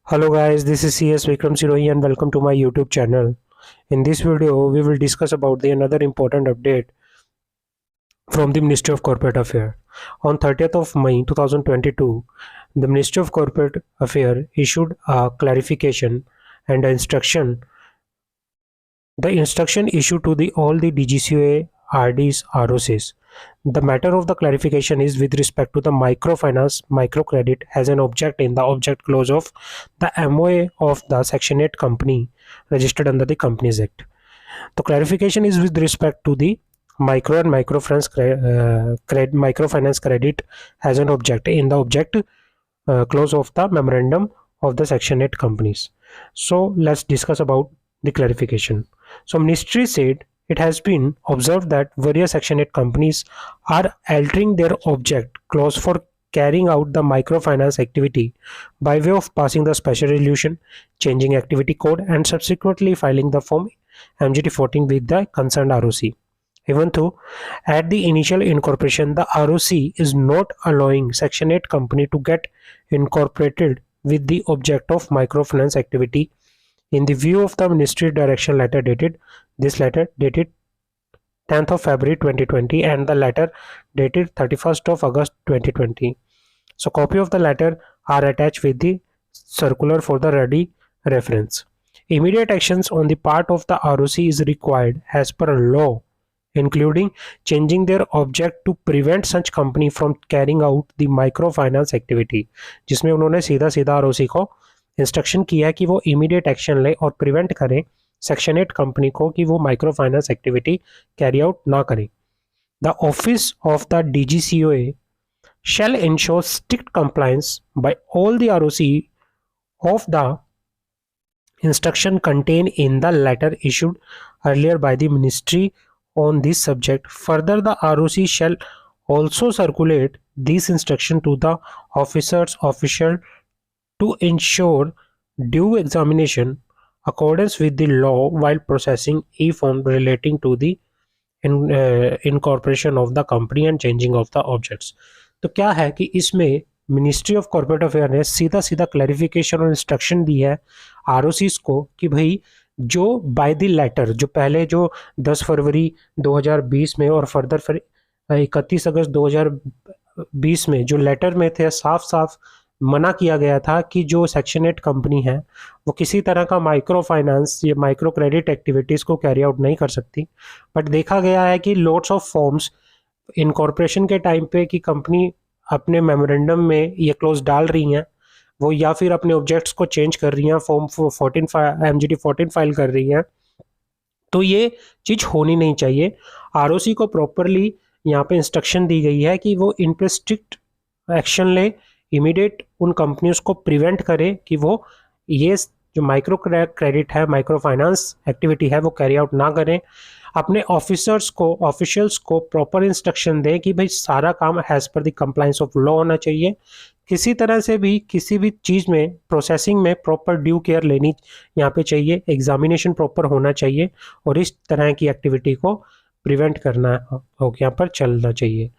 Hello guys, this is CS Vikram Sirohi and welcome to my YouTube channel. In this video, we will discuss about the another important update from the Ministry of Corporate Affairs. On 30th of May 2022, the Ministry of Corporate Affairs issued a clarification and instruction. The instruction issued to all the DGCA, RDs, ROCs. The matter of the clarification is with respect to the microfinance, microcredit as an object in the object clause of the MOA of the Section 8 company registered under the Companies Act. The clarification is with respect to the micro and microfinance credit as an object in the object clause of the memorandum of the Section 8 companies. So let's discuss about the clarification. So Ministry said it has been observed that various Section 8 companies are altering their object clause for carrying out the microfinance activity by way of passing the special resolution, changing activity code, and subsequently filing the form MGT14 with the concerned ROC. Even though at the initial incorporation, the ROC is not allowing Section 8 company to get incorporated with the object of microfinance activity. In the view of the Ministry Direction letter dated, this letter dated 10th of February 2020 and the letter dated 31st of August 2020. So copy of the letter are attached with the circular for the ready reference. Immediate actions on the part of the ROC is required as per law, including changing their object to prevent such company from carrying out the microfinance activity, जिसमें उन्होंने सीधा सीधा ROC को instruction किया कि वो immediate action ले और प्रिवेंट करें सेक्शन 8 कंपनी को कि वो micro finance activity carry out ना करें. The office of the DGCOA shall ensure strict compliance by all the ROC of the instruction contained in the letter issued earlier by the ministry on this subject. Further, the ROC shall also circulate this instruction to the officers official to ensure due examination accordance with the law while processing e-form relating to the incorporation of the company and changing of the objects. तो क्या है कि इसमें ministry of corporate affair ने सीधा सीधा clarification और instruction दी है आरओसीज को कि भाई जो बाय द लेटर जो पहले जो 10 फरवरी 2020 में और फर्दर फिर 31 अगस्त 2020 में जो लेटर में थे साफ साफ मना किया गया था कि जो सेक्शन 8 कंपनी है वो किसी तरह का माइक्रो फाइनेंस या माइक्रो क्रेडिट एक्टिविटीज़ को कैरी आउट नहीं कर सकती. बट देखा गया है कि लोड्स ऑफ फॉर्म्स इनकॉर्पोरेशन के टाइम पे कि कंपनी अपने मेमोरेंडम में ये क्लोज डाल रही हैं वो या फिर अपने ऑब्जेक्ट्स को चेंज कर रही हैं, फॉर्म 14 MGT14 फाइल कर रही हैं, तो ये चीज़ होनी नहीं चाहिए. आरओसी को प्रॉपरली यहाँ पे इंस्ट्रक्शन दी गई है कि वो इन पे स्ट्रिक्ट एक्शन ले, इमीडिएट उन कंपनीज को प्रिवेंट करे कि वो ये जो माइक्रो क्रेडिट है, माइक्रो फाइनेंस एक्टिविटी है वो कैरी आउट ना करें. अपने ऑफिसर्स को ऑफिशियल्स को प्रॉपर इंस्ट्रक्शन दें कि भाई सारा काम as per the compliance of law होना चाहिए. किसी तरह से भी किसी भी चीज़ में प्रोसेसिंग में प्रॉपर ड्यू केयर लेनी यहाँ पे चाहिए, एग्जामिनेशन प्रॉपर होना चाहिए और इस तरह की एक्टिविटी को प्रिवेंट करना हो यहाँ पर चलना चाहिए.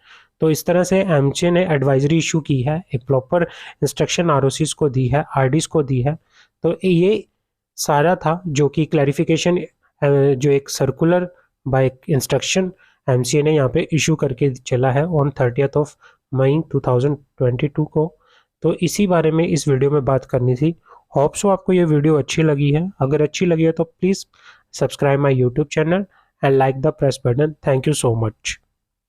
तो इस तरह से एमचे ने एडवाइजरी इशू की है, एक प्रॉपर इंस्ट्रक्शन आरओसीज को दी है, आरडीज को दी है. तो ये सारा था जो कि क्लैरिफिकेशन जो एक सर्कुलर बाय इंस्ट्रक्शन एमसीए ने यहाँ पे इशू करके चला है ऑन 30th of May 2022 को. तो इसी बारे में इस वीडियो में बात करनी थी. होप सो आपको ये वीडियो अच्छी लगी है. अगर अच्छी लगी है तो please subscribe my YouTube channel and like the press button. Thank you so much.